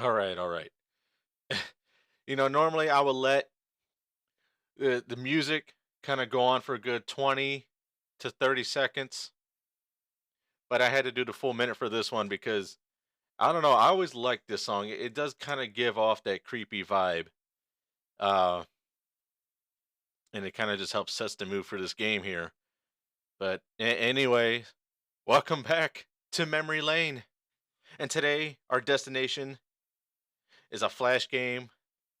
All right, all right. Normally I would let the music kind of go on for a good 20 to 30 seconds, but I had to do the full minute for this one because I don't know, I always like this song. It does kind of give off that creepy vibe. Uh and it kind of just helps sets the mood for this game here. But anyway, welcome back to Memory Lane. And today our destination is a flash game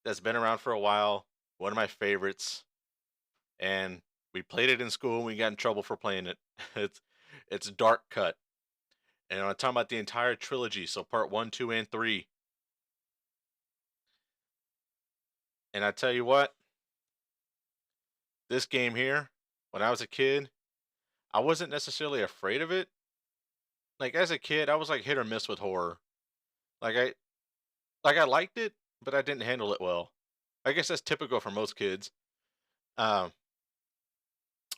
that's been around for a while, one of my favorites, and we played it in school and we got in trouble for playing it. It's it's Dark Cut. And I'm talking about the entire trilogy, so part 1, 2, and 3. And I tell you what, this game here, when I was a kid, I wasn't necessarily afraid of it. Like as a kid, I was like hit or miss with horror. Like I liked it, but I didn't handle it well. I guess that's typical for most kids. Um,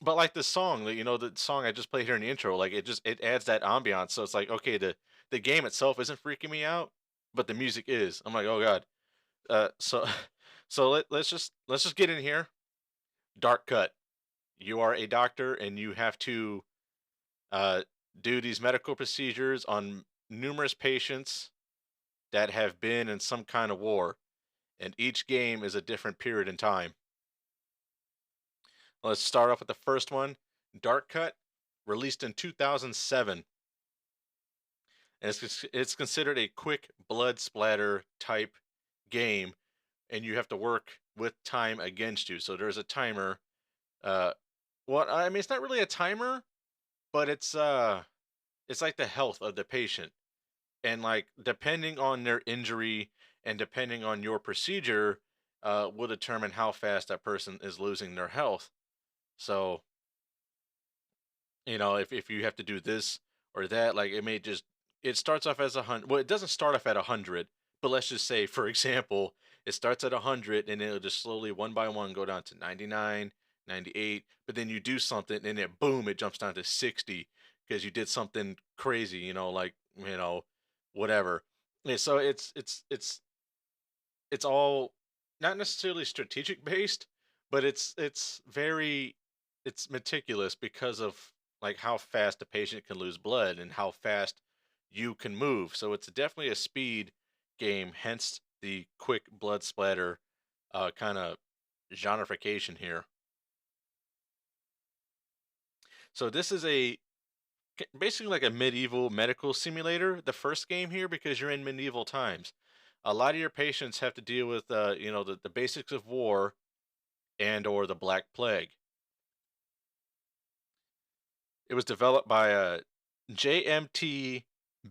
but like the song, the song I just played here in the intro, like it adds that ambiance. So it's like, okay, the game itself isn't freaking me out, but the music is. I'm like, oh god. So so let's just get in here. Dark cut. You are a doctor and you have to uh do these medical procedures on numerous patients that have been in some kind of war, and each game is a different period in time. Let's start off with the first one, Dark Cut, released in 2007. And it's considered a quick blood splatter type game, and you have to work with time against you. So there's a timer. Uh, well, I mean, it's not really a timer, but it's like the health of the patient, and like depending on their injury and depending on your procedure, will determine how fast that person is losing their health. So if you have to do this or that, like it starts off as 100. Well, it doesn't start off at 100, but let's just say, for example, it starts at 100 and it'll just slowly one by one go down to 99, 98. But then you do something and it boom, it jumps down to 60 because you did something crazy, like whatever. Yeah, so it's all not necessarily strategic based, but it's meticulous because of like how fast a patient can lose blood and how fast you can move. So it's definitely a speed game, hence the quick blood splatter kind of genreification here. So this is basically like a medieval medical simulator, the first game here, because you're in medieval times. A lot of your patients have to deal with the basics of war and or the Black Plague. It was developed by JMT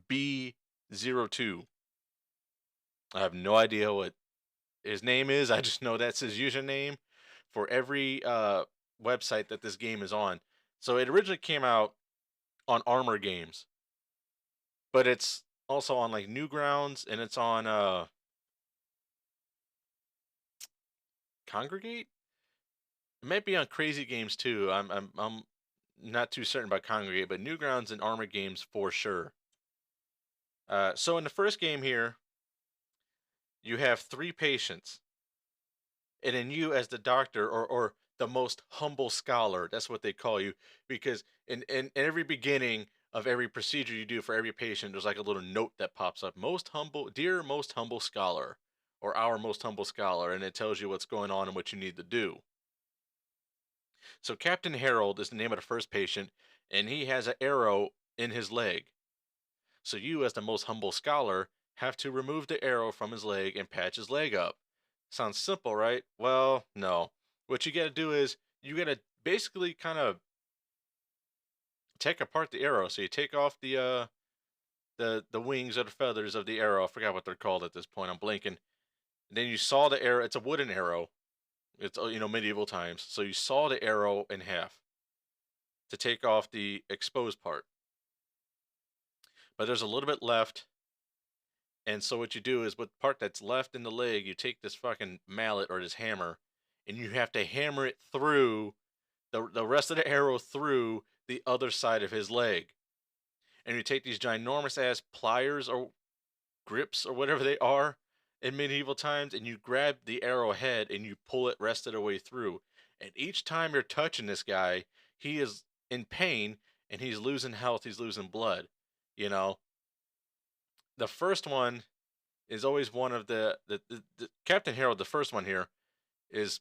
B02. I have no idea what his name is. I just know that's his username for every website that this game is on. So it originally came out on Armor Games, but it's also on like Newgrounds and it's on Congregate. It might be on Crazy Games too. I'm not too certain about Congregate, but Newgrounds and Armor Games for sure. So in the first game here, you have three patients, and then you as the doctor or the most humble scholar, that's what they call you, because in every beginning of every procedure you do for every patient, there's like a little note that pops up. Most humble, dear most humble scholar, or our most humble scholar, and it tells you what's going on and what you need to do. So Captain Harold is the name of the first patient, and he has an arrow in his leg. So you, as the most humble scholar, have to remove the arrow from his leg and patch his leg up. Sounds simple, right? Well, no. What you got to do is you got to basically kind of take apart the arrow. So you take off the wings or the feathers of the arrow. I forgot what they're called at this point. I'm blinking. And then you saw the arrow. It's a wooden arrow. It's medieval times. So you saw the arrow in half to take off the exposed part. But there's a little bit left. And so what you do is with part that's left in the leg, you take this fucking mallet or this hammer, and you have to hammer it through the rest of the arrow through the other side of his leg. And you take these ginormous ass pliers or grips or whatever they are, in medieval times, and you grab the arrowhead and you pull it rest of the way through. And each time you're touching this guy, he is in pain and he's losing health, he's losing blood. You know, the first one is always one of the Captain Harold, the first one here, is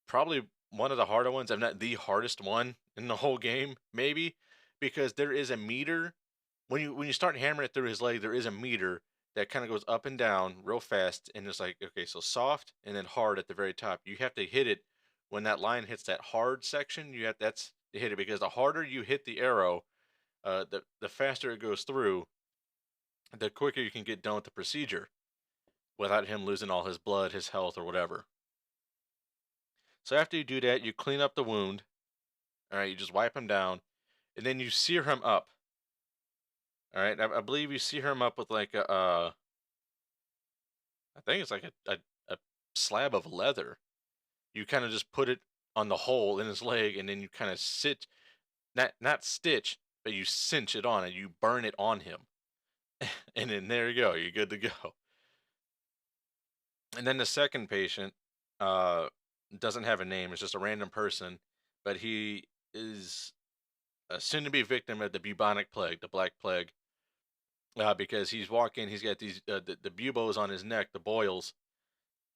probably one of the harder ones. I'm not the hardest one in the whole game, maybe, because there is a meter when you start hammering it through his leg. There is a meter that kind of goes up and down real fast, and it's like, okay, so soft and then hard at the very top. You have to hit it when that line hits that hard section. You have that's to hit it because the harder you hit the arrow, the faster it goes through, the quicker you can get done with the procedure without him losing all his blood, his health, or whatever. So after you do that, you clean up the wound. All right, you just wipe him down, and then you sear him up. All right, I believe you sear him up with like I think it's like a slab of leather. You kind of just put it on the hole in his leg, and then you kind of sit, not stitch, but you cinch it on, and you burn it on him, and then there you go, you're good to go. And then the second patient uh, doesn't have a name; it's just a random person, but he is a soon-to-be victim of the bubonic plague, the Black Plague, because he's walking, he's got these the buboes on his neck, the boils.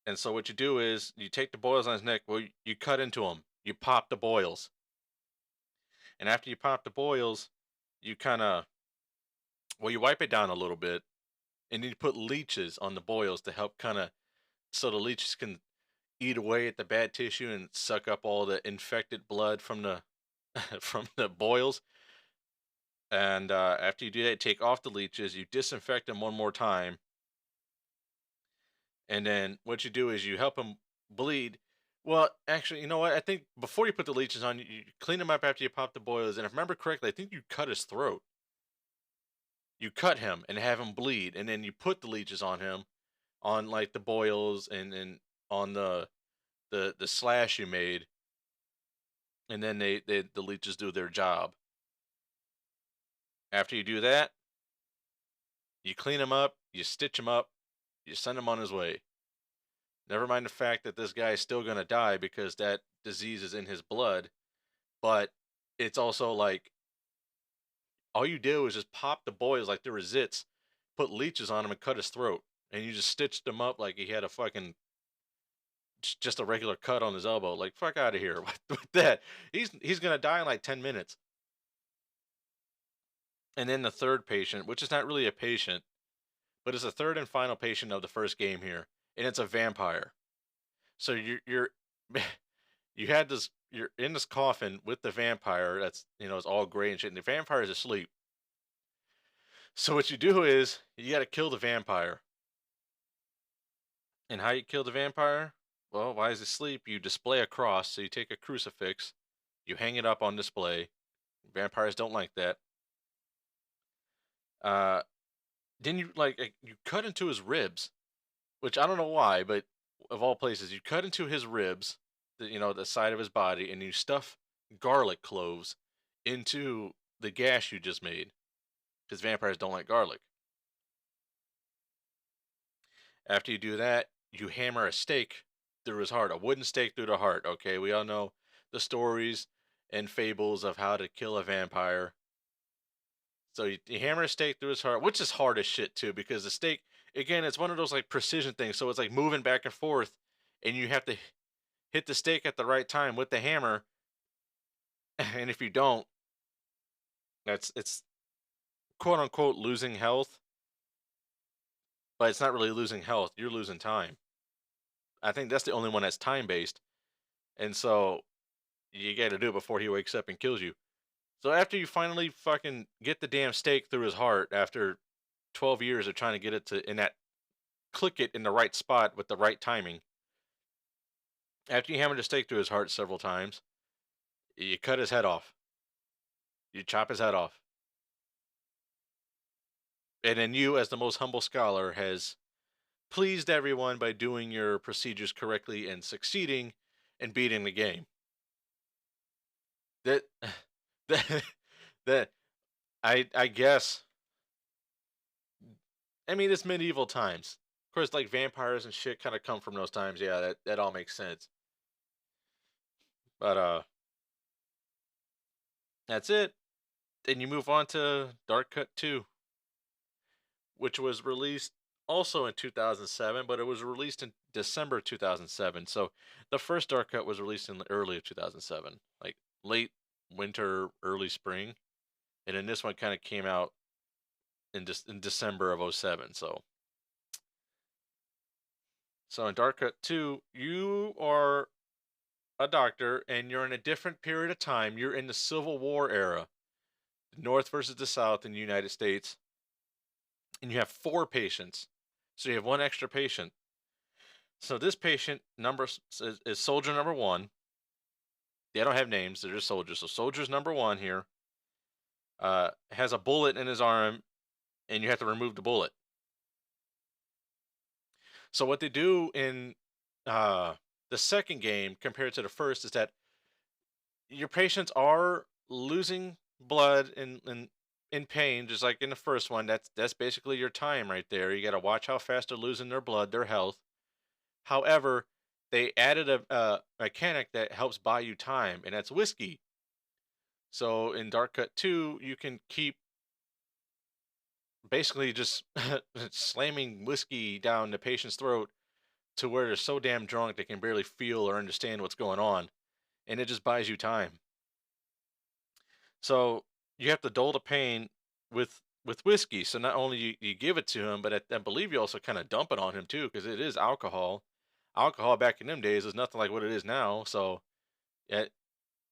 And so what you do is you take the boils on his neck, well, you cut into them, you pop the boils, and after you pop the boils, you kind of you wipe it down a little bit, and then you put leeches on the boils to help kind of so the leeches can eat away at the bad tissue and suck up all the infected blood from the from the boils. And after you do that, take off the leeches, you disinfect them one more time, and then what you do is you help him bleed. Well, actually, you know what? I think before you put the leeches on, you clean him up after you pop the boils. And if I remember correctly, I think you cut his throat. You cut him and have him bleed, and then you put the leeches on him, on like the boils and on the slash you made, and then the leeches do their job. After you do that, you clean him up, you stitch him up, you send him on his way. Never mind the fact that this guy is still gonna die because that disease is in his blood, but it's also like all you do is just pop the boils like they were zits, put leeches on him and cut his throat, and you just stitched him up like he had a fucking just a regular cut on his elbow. Like fuck out of here with that. He's gonna die in like 10 minutes. And then the third patient, which is not really a patient, but it's the third and final patient of the first game here, and it's a vampire. So you're you had this you're in this coffin with the vampire that's it's all gray and shit, and the vampire is asleep. So what you do is you got to kill the vampire. And how you kill the vampire? Well, while he's asleep, you display a cross. So you take a crucifix, you hang it up on display. Vampires don't like that. Uh, then you cut into his ribs, which I don't know why, but of all places, you cut into his ribs, the side of his body, and you stuff garlic cloves into the gash you just made, because vampires don't like garlic. After you do that, you hammer a stake through his heart, a wooden stake through the heart. Okay, we all know the stories and fables of how to kill a vampire. So you hammer a stake through his heart, which is hard as shit too, because the stake, again, it's one of those like precision things. So it's like moving back and forth, and you have to hit the stake at the right time with the hammer. And if you don't, it's quote unquote losing health, but it's not really losing health. You're losing time. I think that's the only one that's time based, and so you got to do it before he wakes up and kills you. So after you finally fucking get the damn stake through his heart after 12 years of trying to get it to in that click it in the right spot with the right timing. After you hammer the stake through his heart several times, you cut his head off. You chop his head off. And then you, as the most humble scholar, has pleased everyone by doing your procedures correctly and succeeding and beating the game. That that that I guess, I mean, it's medieval times. course, like vampires and shit kind of come from those times. Yeah, that all makes sense. But that's it. Then you move on to Dark Cut 2, which was released also in 2007, but it was released in December 2007. So the first Dark Cut was released in the early of 2007, like late winter, early spring, and then this one kind of came out in December of '07. So in Dark Cut 2, you are a doctor and you're in a different period of time. You're in the Civil War era, the North versus the South in the United States, and you have 4 patients. So you have one extra patient. So this patient number is soldier number 1. They don't have names; they're just soldiers. So soldier's number 1 here has a bullet in his arm, and you have to remove the bullet. So what they do in the second game compared to the first is that your patients are losing blood in pain, just like in the first one. That's basically your time right there. You got to watch how fast they're losing their blood, their health. However, they added a mechanic that helps buy you time, and that's whiskey. So in Dark Cut 2, you can keep basically just slamming whiskey down the patient's throat to where they're so damn drunk they can barely feel or understand what's going on, and it just buys you time. So you have to dull the pain with whiskey. So not only you give it to him, but I believe you also kind of dump it on him too, because it is alcohol. Alcohol back in them days is nothing like what it is now. So yeah,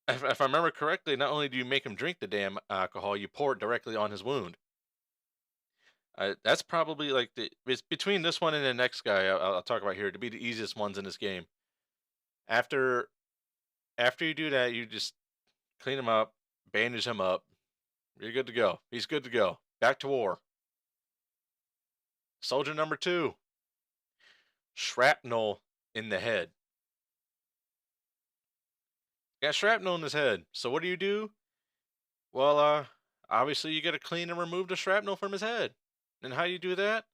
if I remember correctly, not only do you make him drink the damn alcohol, you pour it directly on his wound. That's probably like it's between this one and the next guy I'll talk about here to be the easiest ones in this game. After after you do that, you just clean him up, bandage him up. You're good to go. He's good to go. Back to war. Soldier number 2, shrapnel in the head. Got shrapnel in his head. So what do? Well, obviously you got to clean and remove the shrapnel from his head. And how do you do that?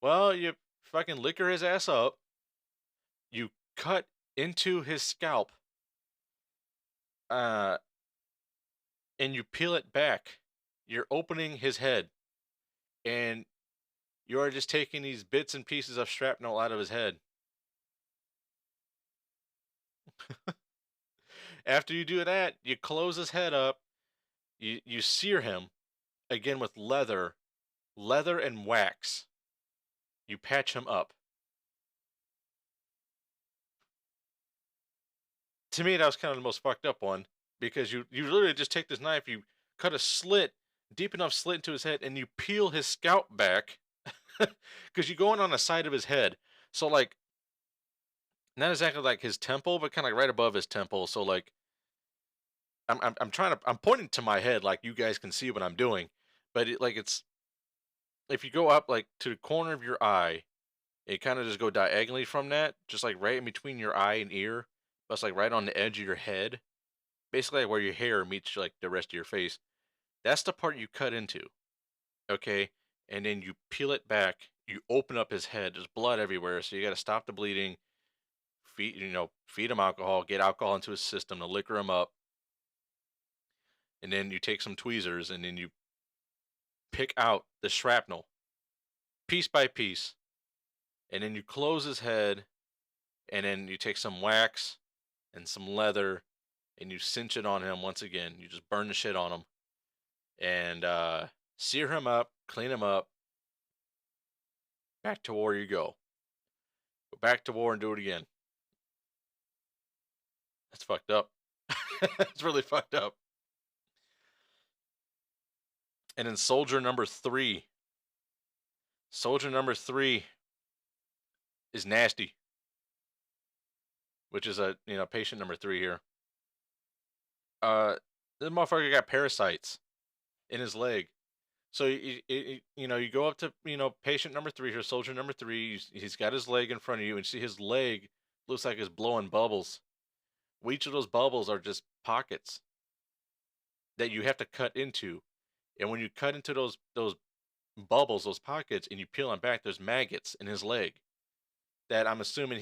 Well, you fucking liquor his ass up. You cut into his scalp. Uh, and you peel it back. You're opening his head, and you are just taking these bits and pieces of shrapnel out of his head. After you do that, you close his head up. You sear him again with leather and wax. You patch him up. To me, that was kind of the most fucked up one because you literally just take this knife, you cut a slit, deep enough slit into his head, and you peel his scalp back because you go in on the side of his head. So like, not exactly like his temple, but kind of like right above his temple. So like, I'm pointing to my head like you guys can see what I'm doing, but it's if you go up like to the corner of your eye, it kind of just go diagonally from that, just like right in between your eye and ear, but it's like right on the edge of your head, basically like where your hair meets like the rest of your face. That's the part you cut into, okay? And then you peel it back. You open up his head. There's blood everywhere, so you got to stop the bleeding. Feed him alcohol. Get alcohol into his system to liquor him up. And then you take some tweezers and then you pick out the shrapnel piece by piece. And then you close his head. And then you take some wax and some leather and you cinch it on him once again. You just burn the shit on him and sear him up, clean him up. Back to war you go. Go back to war and do it again. That's fucked up. It's really fucked up. And then soldier number 3. Soldier number 3 is nasty, which is patient number 3 here. This motherfucker got parasites in his leg. So you go up to patient number 3 here, soldier number 3. He's got his leg in front of you, and see his leg looks like it's blowing bubbles. Each of those bubbles are just pockets that you have to cut into, and when you cut into those bubbles, those pockets, and you peel them back, there's maggots in his leg. that I'm assuming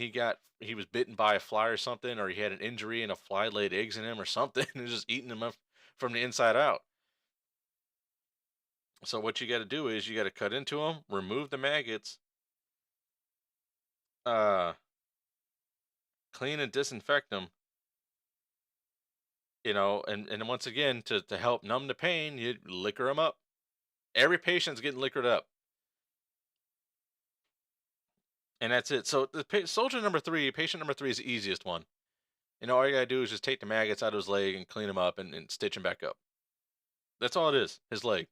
he was bitten by a fly or something, or he had an injury and a fly laid eggs in him or something and is just eating him up from the inside out. So what you got to do is you got to cut into them, remove the maggots, uh, clean and disinfect them, and once again to help numb the pain, you liquor them up. Every patient's getting liquored up, and that's it. So soldier number three, patient number three is the easiest one. All you gotta do is just take the maggots out of his leg and clean him up and stitch him back up. That's all it is. His leg.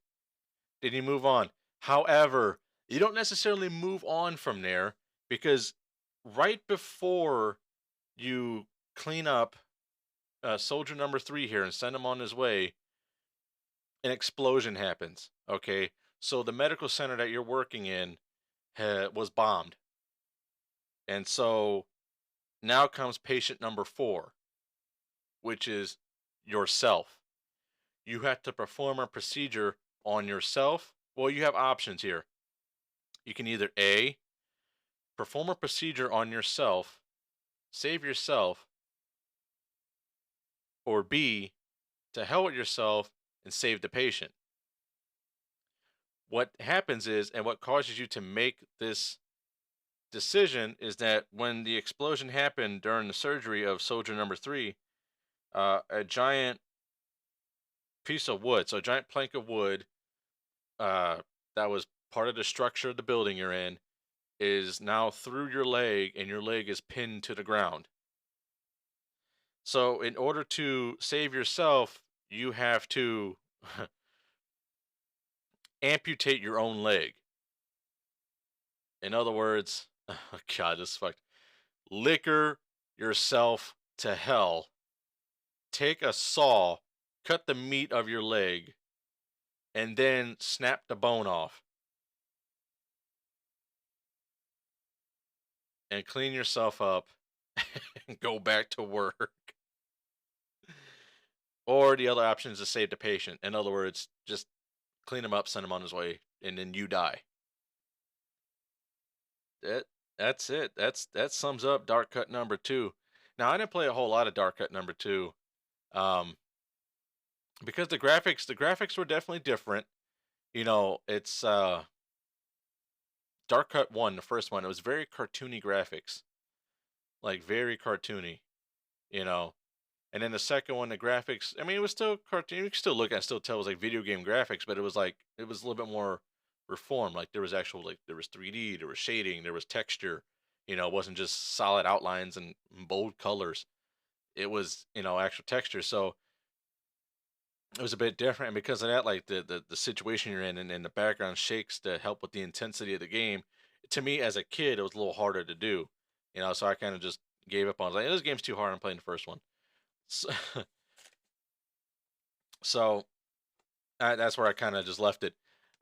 Then you move on. However, you don't necessarily move on from there because right before you clean up soldier number three here and send him on his way, an explosion happens. Okay, so the medical center that you're working in was bombed, and so now comes patient number four, which is yourself. You have to perform a procedure on yourself. Well, you have options here. You can either A, perform a procedure on yourself, save yourself, or B, to hell with yourself and save the patient. What happens is, and what causes you to make this decision is that when the explosion happened during the surgery of soldier number three, a giant piece of wood, so a giant plank of wood, uh, that was part of the structure of the building you're in, is now through your leg, and your leg is pinned to the ground. So, in order to save yourself, you have to amputate your own leg. In other words, oh God, this fucked. Liquor yourself to hell. Take a saw, cut the meat of your leg, and then snap the bone off. And clean yourself up and go back to work. Or the other option is to save the patient. In other words, just clean him up, send him on his way, and then you die. That that's it. That sums up Dark Cut number two. Now I didn't play a whole lot of Dark Cut number two, um, because the graphics were definitely different. It's Dark Cut one, the first one. It was very cartoony graphics, like very cartoony. You know, And then the second one, the graphics, I mean, it was still cartoon. You can still look at it, still tell it was like video game graphics, but it was a little bit more reformed. Like there was actual, like, there was 3D, there was shading, there was texture. It wasn't just solid outlines and bold colors. It was, actual texture. So it was a bit different. And because of that, like the situation you're in and the background shakes to help with the intensity of the game, to me as a kid, it was a little harder to do. So I kind of just gave up on it. I was like, this game's too hard. I'm playing the first one. So, so that's where I kind of just left it.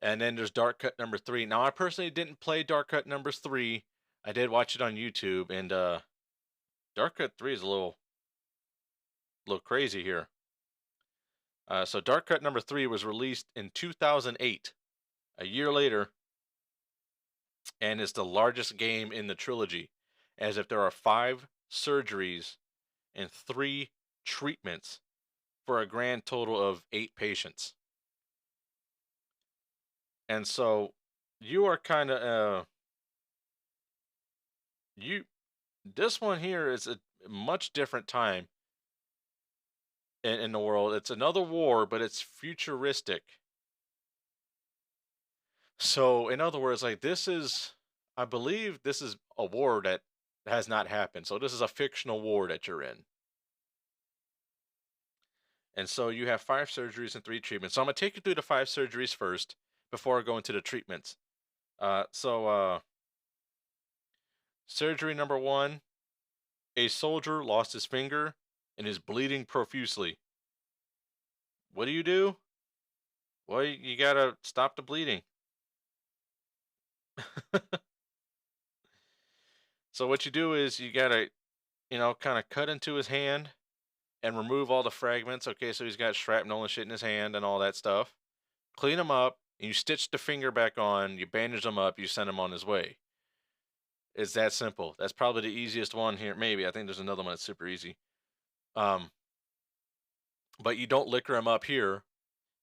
And then there's Dark Cut number three. Now I personally didn't play Dark Cut numbers three. I did watch it on YouTube, and Dark Cut three is a little crazy here. So Dark Cut number three was released in 2008, a year later, and is the largest game in the trilogy, as if there are 5 surgeries and 3 treatments for a grand total of 8 patients. And so you are kind of you this one here is a much different time in the world. It's another war, but it's futuristic. So in other words, like I believe this is a war that has not happened. So this is a fictional war that you're in. And so you have 5 surgeries and 3 treatments. So I'm gonna take you through the 5 surgeries first before I go into the treatments. Surgery number 1: a soldier lost his finger and is bleeding profusely. What do? Well, you gotta stop the bleeding. So what you do is you gotta, kind of cut into his hand and remove all the fragments. Okay, so he's got shrapnel and shit in his hand and all that stuff. Clean him up, and you stitch the finger back on. You bandage him up. You send him on his way. It's that simple. That's probably the easiest one here. Maybe I think there's another one that's super easy. Um, but you don't liquor them up here.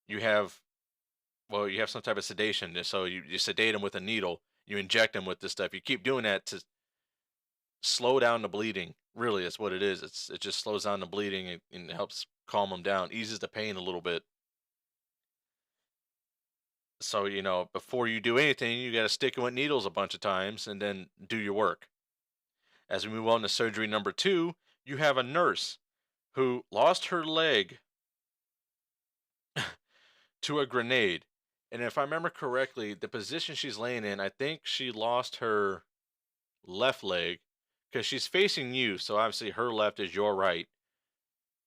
You have you have some type of sedation. So you sedate them with a needle. You inject them with this stuff. You keep doing that to slow down the bleeding. Really, it's what it is. It just slows down the bleeding and helps calm them down, eases the pain a little bit. So before you do anything, you got to stick it with needles a bunch of times and then do your work. As we move on to surgery number 2, you have a nurse who lost her leg to a grenade. And if I remember correctly, the position she's laying in, I think she lost her left leg because she's facing you. So obviously her left is your right.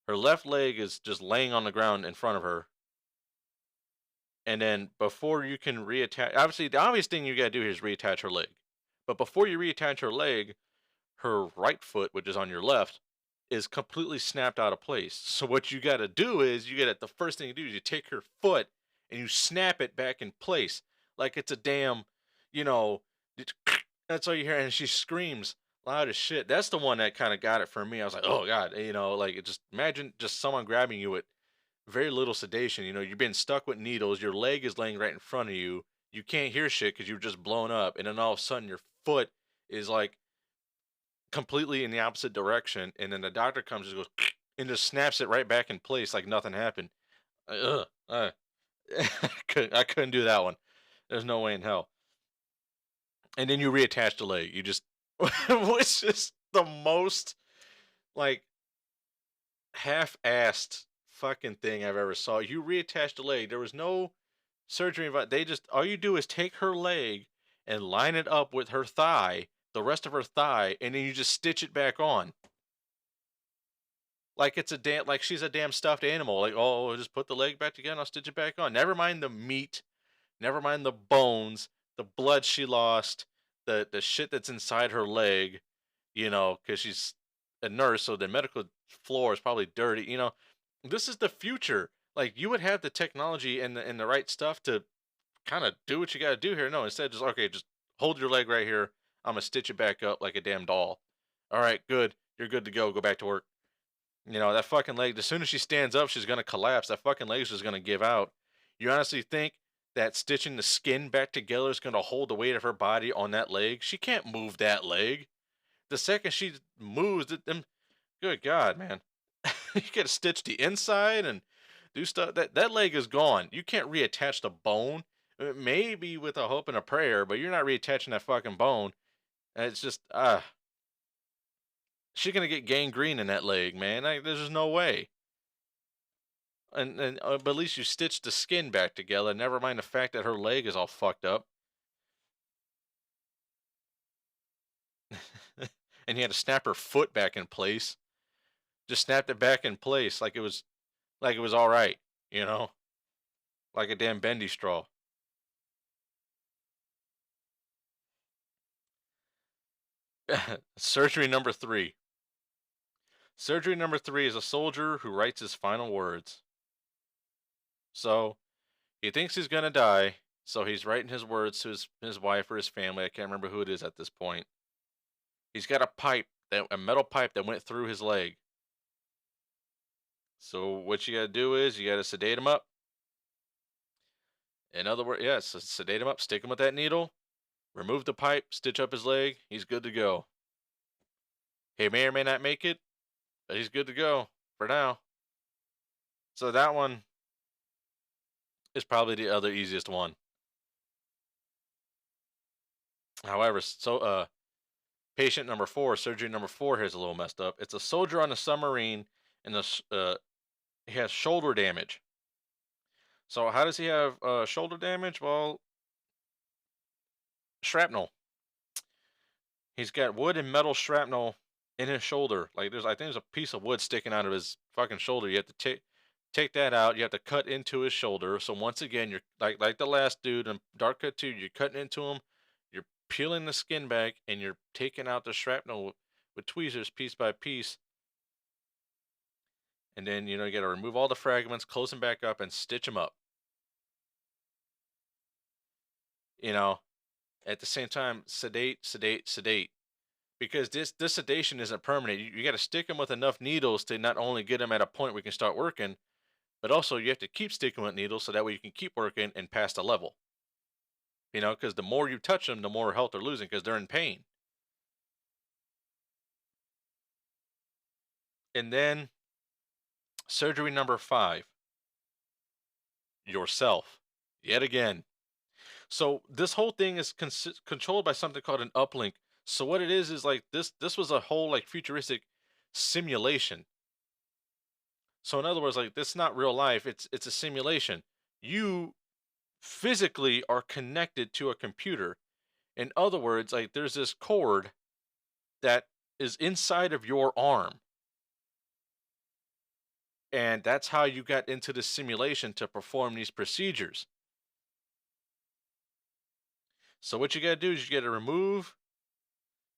Her left leg is just laying on the ground in front of her. And then before you can reattach, obviously the obvious thing you got to do here is reattach her leg. But before you reattach her leg, her right foot, which is on your left, is completely snapped out of place. So what you got to do is the first thing you do is you take her foot and you snap it back in place like it's a damn, you know, that's all you hear, and she screams loud as shit. That's the one that kind of got it for me. I was like, oh god, like it just imagine just someone grabbing you with very little sedation. You're being stuck with needles. Your leg is laying right in front of you. You can't hear shit because you're just blown up, and then all of a sudden your foot is like completely in the opposite direction, and then the doctor comes and goes and just snaps it right back in place like nothing happened. Ugh, I couldn't do that one. There's no way in hell. And then you reattach the leg. You just was just the most like half-assed fucking thing I've ever saw. You reattach the leg. There was no surgery involved. They just all you do is take her leg and line it up with her thigh, the rest of her thigh, and then you just stitch it back on. Like it's a damn like she's a damn stuffed animal. Like, oh, just put the leg back together and I'll stitch it back on. Never mind the meat, never mind the bones, the blood she lost, the shit that's inside her leg, because she's a nurse, so the medical floor is probably dirty. This is the future. Like you would have the technology and the right stuff to kind of do what you got to do here. No, instead just okay, just hold your leg right here. I'm gonna stitch it back up like a damn doll. All right, good. You're good to go. Go back to work. That fucking leg, as soon as she stands up, she's going to collapse. That fucking leg is just going to give out. You honestly think that stitching the skin back together is going to hold the weight of her body on that leg? She can't move that leg. The second she moves, good God, man. You got to stitch the inside and do stuff. That leg is gone. You can't reattach the bone. Maybe with a hope and a prayer, but you're not reattaching that fucking bone. And it's just, she's gonna get gangrene in that leg, man. There's just no way. But at least you stitched the skin back together. Never mind the fact that her leg is all fucked up. And you had to snap her foot back in place. Just snapped it back in place like it was all right, you know, like a damn bendy straw. Surgery number 3. Surgery number 3 is a soldier who writes his final words. So he thinks he's gonna die, so he's writing his words to his wife or his family. I can't remember who it is at this point. He's got a metal pipe that went through his leg. So what you gotta do is you gotta sedate him up. In other words, yes, sedate him up, stick him with that needle, remove the pipe, stitch up his leg. He's good to go. He may or may not make it, but he's good to go for now. So that one is probably the other easiest one. However, patient number 4, surgery number 4 here is a little messed up. It's a soldier on a submarine, and he has shoulder damage. So how does he have shoulder damage? Well, shrapnel. He's got wood and metal shrapnel in his shoulder. Like I think there's a piece of wood sticking out of his fucking shoulder. You have to take that out. You have to cut into his shoulder. So once again, you're like the last dude in Dark Cut 2, you're cutting into him, you're peeling the skin back, and you're taking out the shrapnel with tweezers piece by piece. And then you got to remove all the fragments, close them back up, and stitch them up. At the same time, sedate, sedate, sedate. because this sedation isn't permanent. You got to stick them with enough needles to not only get them at a point where we can start working, but also you have to keep sticking with needles so that way you can keep working and pass the level. Because the more you touch them, the more health they're losing because they're in pain. And then surgery number 5, yourself. Yet again. So this whole thing is controlled by something called an uplink. So what it is like this was a whole like futuristic simulation. So in other words, like this is not real life. It's a simulation. You physically are connected to a computer. In other words, like there's this cord that is inside of your arm. And that's how you got into the simulation to perform these procedures. So what you got to do is you got to remove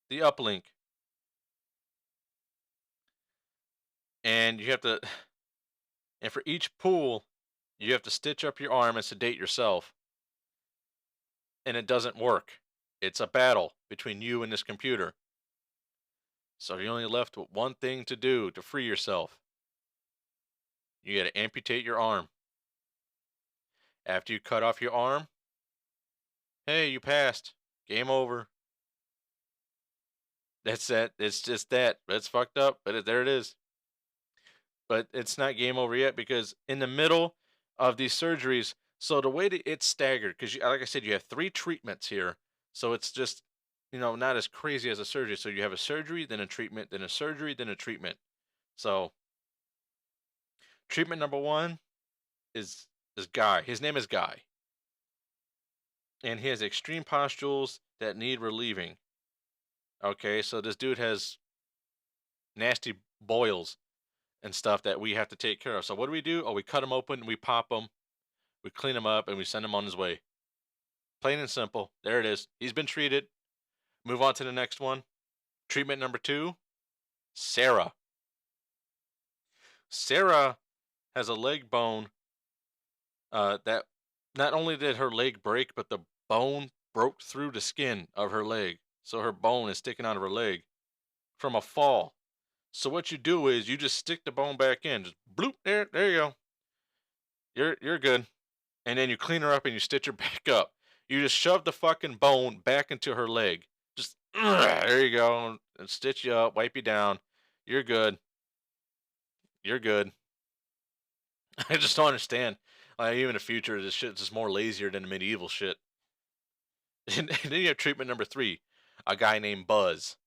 the uplink, and you have to, and for each pull, you have to stitch up your arm and sedate yourself. And it doesn't work. It's a battle between you and this computer. So you're only left with one thing to do to free yourself. You got to amputate your arm. After you cut off your arm, hey, you passed. Game over. That's that. It's just that. That's fucked up, but there it is. But it's not game over yet because in the middle of these surgeries, so the way that it's staggered, because like I said, you have 3 treatments here, so it's just not as crazy as a surgery. So you have a surgery, then a treatment, then a surgery, then a treatment. So treatment number 1 is Guy. His name is Guy, and he has extreme pustules that need relieving. Okay, so this dude has nasty boils and stuff that we have to take care of. So what do? Oh, we cut him open, we pop him, we clean him up, and we send him on his way. Plain and simple. There it is. He's been treated. Move on to the next one. Treatment number 2, Sarah. Sarah has a leg bone that not only did her leg break, but the bone broke through the skin of her leg. So her bone is sticking out of her leg from a fall. So what you do is you just stick the bone back in. Just bloop, there you go. You're good. And then you clean her up and you stitch her back up. You just shove the fucking bone back into her leg. Just there you go. And stitch you up, wipe you down. You're good. You're good. I just don't understand. Like even in the future, this shit's just more lazier than the medieval shit. And then you have treatment number 3, a guy named Buzz.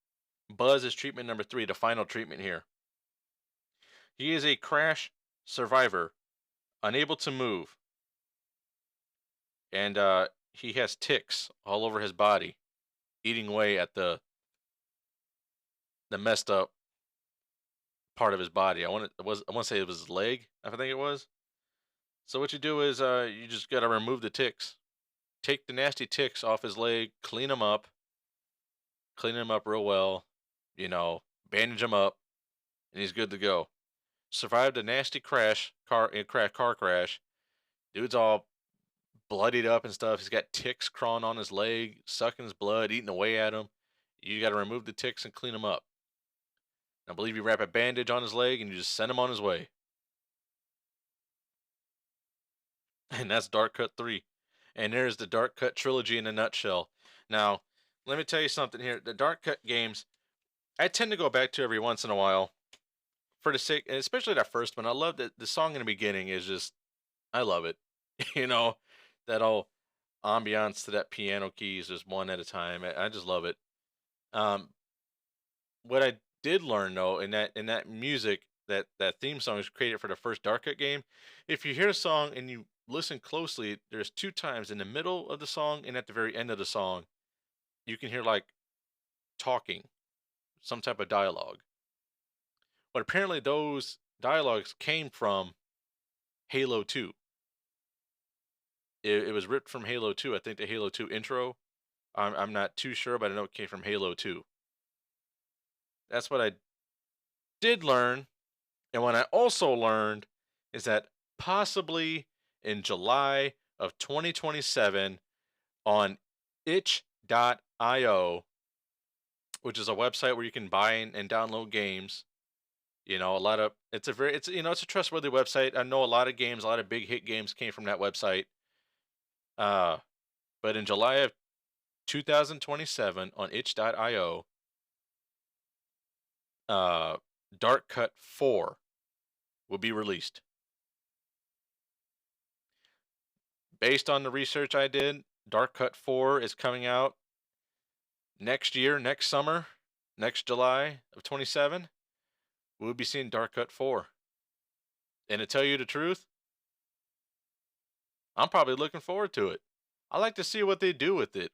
Buzz is treatment number 3, the final treatment here. He is a crash survivor, unable to move, and he has ticks all over his body, eating away at the messed up part of his body. I want to say it was his leg. I think it was. So what you do is you just gotta remove the ticks, take the nasty ticks off his leg, clean him up real well, bandage him up, and he's good to go. Survived a nasty car crash. Dude's all bloodied up and stuff. He's got ticks crawling on his leg, sucking his blood, eating away at him. You got to remove the ticks and clean him up. I believe you wrap a bandage on his leg and you just send him on his way. And that's Dark Cut 3. And there's the Dark Cut trilogy in a nutshell. Now, let me tell you something here. The Dark Cut games, I tend to go back to every once in a while for the sake, and especially that first one. I love that the song in the beginning is just, I love it. you know, that whole ambiance to that piano keys just one at a time. I just love it. Um, what I did learn though in that music, that theme song is created for the first Dark Cut game. If you hear a song and you listen closely, there's 2 times in the middle of the song and at the very end of the song, you can hear like talking, some type of dialogue. But apparently those dialogues came from Halo 2. It was ripped from Halo 2. I think the Halo 2 intro. I'm not too sure, but I know it came from Halo 2. That's what I did learn. And what I also learned is that possibly in July of 2027 on itch.io, which is a website where you can buy and download games. A lot of it's a trustworthy website. I know a lot of games, a lot of big hit games came from that website. Uh, but in July of 2027 on itch.io, uh, Dark Cut 4 will be released. Based on the research I did, Dark Cut 4 is coming out next year, next summer, next July of 27. We'll be seeing Dark Cut 4. And to tell you the truth, I'm probably looking forward to it. I like to see what they do with it.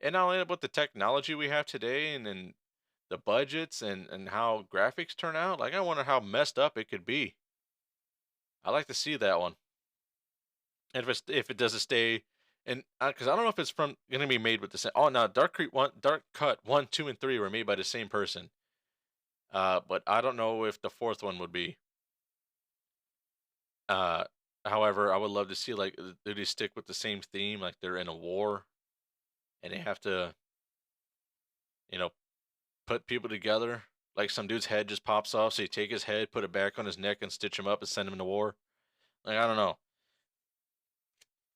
And not only with the technology we have today and the budgets and how graphics turn out, like I wonder how messed up it could be. I like to see that one. And if it doesn't stay, and because I don't know if it's from going to be made with the same. Oh no, Dark Cut 1, 2, and 3 were made by the same person. But I don't know if the fourth one would be. Uh, However, I would love to see like do they stick with the same theme, like they're in a war and they have to, you know, put people together. Like some dude's head just pops off, so you take his head, put it back on his neck, and stitch him up and send him to war. Like I don't know.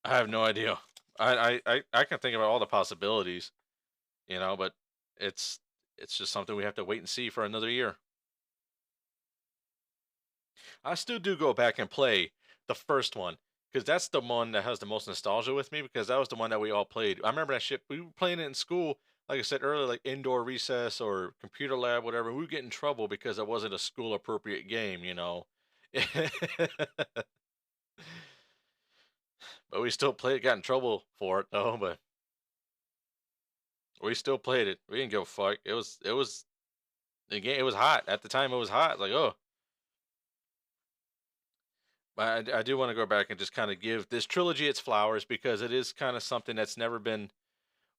I have no idea. I can think about all the possibilities, but it's it's just something we have to wait and see for another year. I still do go back and play the first one because that's the one that has the most nostalgia with me because that was the one that we all played. I remember that shit. We were playing it in school, like I said earlier, like indoor recess or computer lab, whatever. We would get in trouble because it wasn't a school appropriate game. But we still played. Got in trouble for it though, but we still played it. We didn't give a fuck. It was the game. It was hot at the time. It was hot. Like oh, but I do want to go back and just kind of give this trilogy its flowers because it is kind of something that's never been.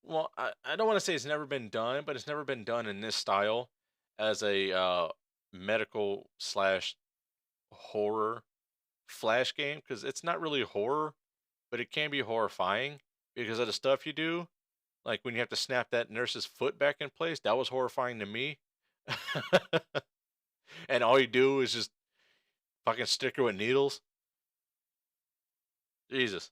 Well, I don't want to say it's never been done, but it's never been done in this style as a medical slash horror flash game because it's not really horror, but it can be horrifying because of the stuff you do. Like when you have to snap that nurse's foot back in place, that was horrifying to me. And all you do is just fucking stick her with needles. Jesus.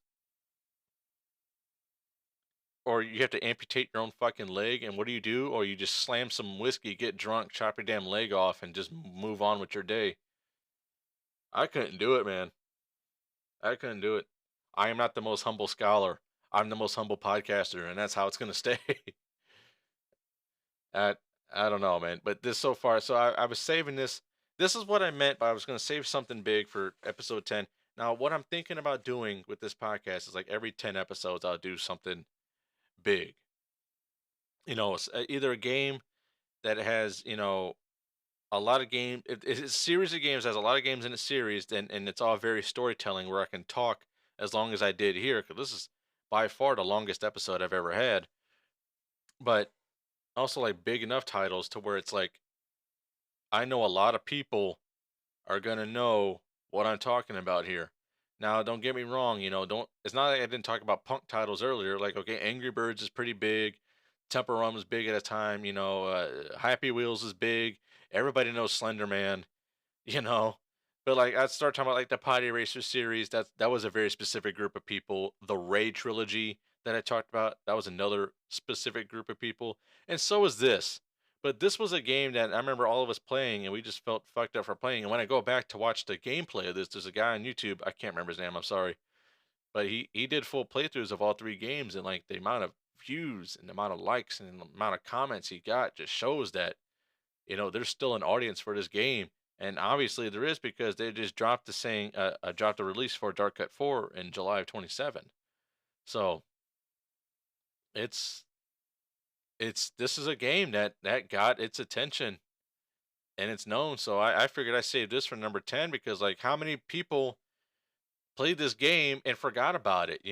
Or you have to amputate your own fucking leg, and what do? Or you just slam some whiskey, get drunk, chop your damn leg off, and just move on with your day. I couldn't do it, man. I couldn't do it. I am not the most humble scholar. I'm the most humble podcaster, and that's how it's gonna stay. I I don't know, man. But this so far, so I was saving this. This is what I meant by I was gonna save something big for episode 10. Now, what I'm thinking about doing with this podcast is like every 10 episodes, I'll do something big. Either a game that has a lot of game. It's a series of games has a lot of games in a series, and it's all very storytelling where I can talk as long as I did here. Because this is by far the longest episode I've ever had. But also like big enough titles to where it's like I know a lot of people are gonna know what I'm talking about here. Now, don't get me wrong, don't it's not like I didn't talk about punk titles earlier. Like, okay, Angry Birds is pretty big, Temple Run was big at a time, Happy Wheels is big. Everybody knows Slender Man, you know. But like I start talking about like the Potty Racer series, that was a very specific group of people. The Ray trilogy that I talked about, that was another specific group of people. And so is this. But this was a game that I remember all of us playing and we just felt fucked up for playing. And when I go back to watch the gameplay of this, there's a guy on YouTube, I can't remember his name, I'm sorry. But he did full playthroughs of all three games and like the amount of views and the amount of likes and the amount of comments he got just shows that there's still an audience for this game, and obviously there is because they just dropped dropped the release for Dark Cut 4 in July of 27. So it's this is a game that got its attention and it's known. So I figured I saved this for number 10 because like how many people played this game and forgot about it?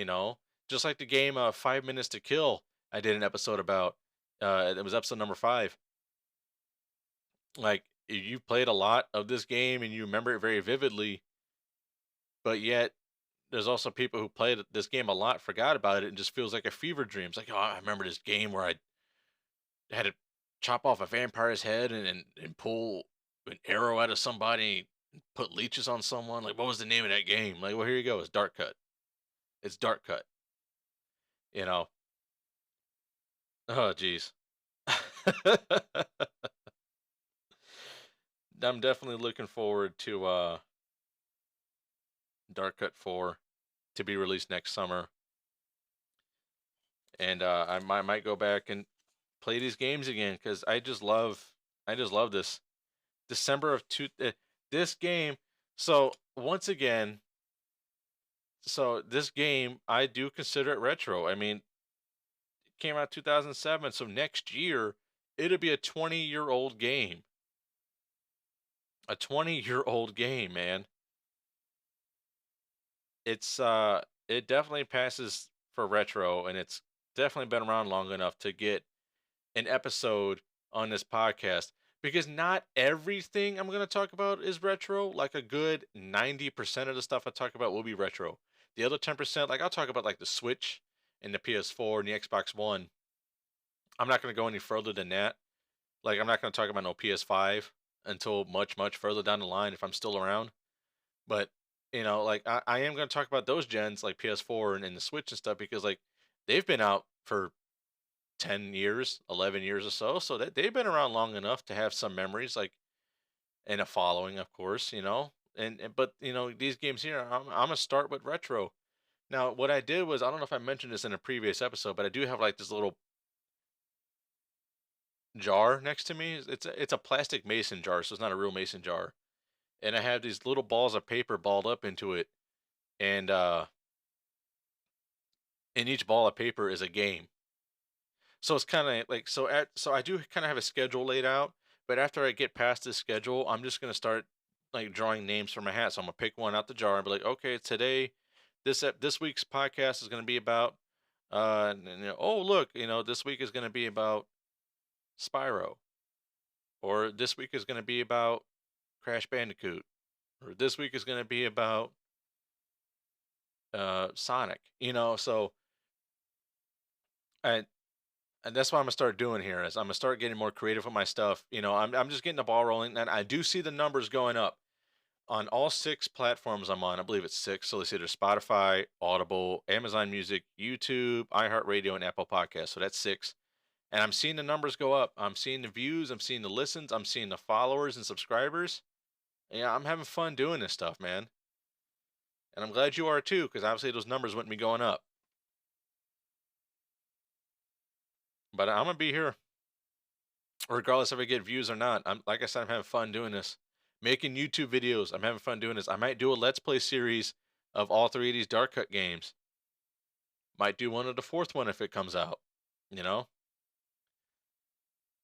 Just like the game 5 Minutes to Kill. I did an episode about. It was episode number 5. Like you played a lot of this game and you remember it very vividly, but yet there's also people who played this game a lot, forgot about it, and just feels like a fever dream. It's like, oh, I remember this game where I had it chop off a vampire's head and pull an arrow out of somebody and put leeches on someone. Like, what was the name of that game? Like, well, here you go. It's Dark Cut. It's Dark Cut. You know. Oh, jeez. I'm definitely looking forward to Dark Cut 4 to be released next summer, and might go back and play these games again because I just love this December of this game. So once again, so this game I do consider it retro. I mean, it came out 2007, so next year it'll be a 20-year-old game. A 20-year-old game, man. It definitely passes for retro, and it's definitely been around long enough to get an episode on this podcast because not everything I'm going to talk about is retro. Like a good 90% of the stuff I talk about will be retro. The other 10%, like I'll talk about like the Switch and the PS4 and the Xbox One. I'm not going to go any further than that. Like I'm not going to talk about no PS5 until much, much further down the line if I'm still around. But like I am going to talk about those gens like PS4 and the Switch and stuff because like they've been out for 10 years, 11 years or so. So that they've been around long enough to have some memories, like, and a following, of course, but these games here, I'm gonna start with retro. Now, what I did was, I don't know if I mentioned this in a previous episode, but I do have like this little jar next to me. It's a plastic mason jar, so it's not a real mason jar. And I have these little balls of paper balled up into it, and in each ball of paper is a game. So it's kind of like so I do kind of have a schedule laid out, but after I get past this schedule, I'm just gonna start like drawing names from my hat. So I'm gonna pick one out the jar and be like, okay, today, this week's podcast is gonna be about, oh look, this week is gonna be about Spyro, or this week is gonna be about Crash Bandicoot, or this week is gonna be about Sonic. So I and that's what I'm gonna start doing here is I'm gonna start getting more creative with my stuff. I'm just getting the ball rolling, and I do see the numbers going up on all six platforms I'm on. I believe it's six. So let's see, there's Spotify, Audible, Amazon Music, YouTube, iHeartRadio, and Apple Podcasts. So that's six, and I'm seeing the numbers go up. I'm seeing the views, I'm seeing the listens, I'm seeing the followers and subscribers. Yeah, I'm having fun doing this stuff, man, and I'm glad you are too, because obviously those numbers wouldn't be going up. But I'm gonna be here regardless if I get views or not. I'm like I said, I'm having fun doing this. Making YouTube videos. I'm having fun doing this. I might do a let's play series of all three of these dark cut games. Might do one of the fourth one if it comes out. You know?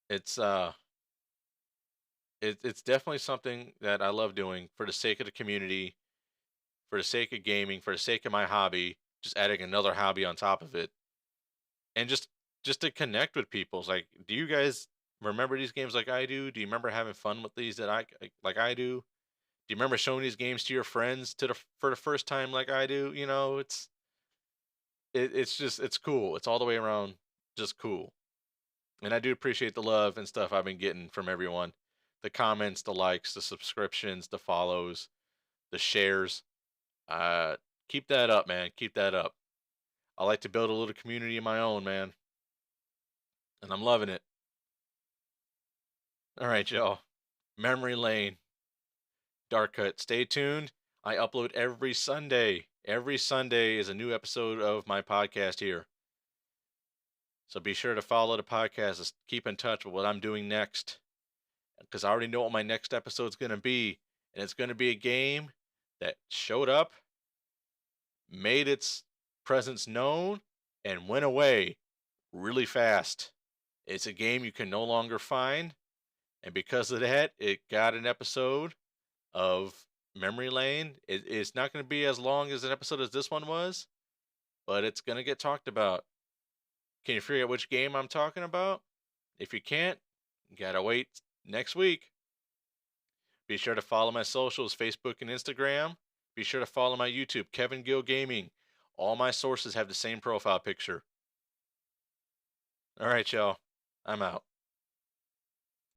It's it's definitely something that I love doing for the sake of the community, for the sake of gaming, for the sake of my hobby, just adding another hobby on top of it. And just to connect with people. It's like, do you guys remember these games like I do? Do you remember having fun with these that like I do? Do you remember showing these games to your friends for the first time like I do? It's just it's cool. It's all the way around just cool. And I do appreciate the love and stuff I've been getting from everyone. The comments, the likes, the subscriptions, the follows, the shares. Uh Keep that up, man. Keep that up. I like to build a little community of my own, man. And I'm loving it. All right, y'all. Memory Lane. Dark Cut. Stay tuned. I upload every Sunday. Every Sunday is a new episode of my podcast here. So be sure to follow the podcast to keep in touch with what I'm doing next. Because I already know what my next episode's going to be. And it's going to be a game that showed up, made its presence known, and went away really fast. It's a game you can no longer find. And because of that, it got an episode of Memory Lane. It's not going to be as long as an episode as this one was, but it's going to get talked about. Can you figure out which game I'm talking about? If you can't, you gotta wait next week. Be sure to follow my socials, Facebook and Instagram. Be sure to follow my YouTube, Kevin Gill Gaming. All my sources have the same profile picture. All right, y'all. I'm out.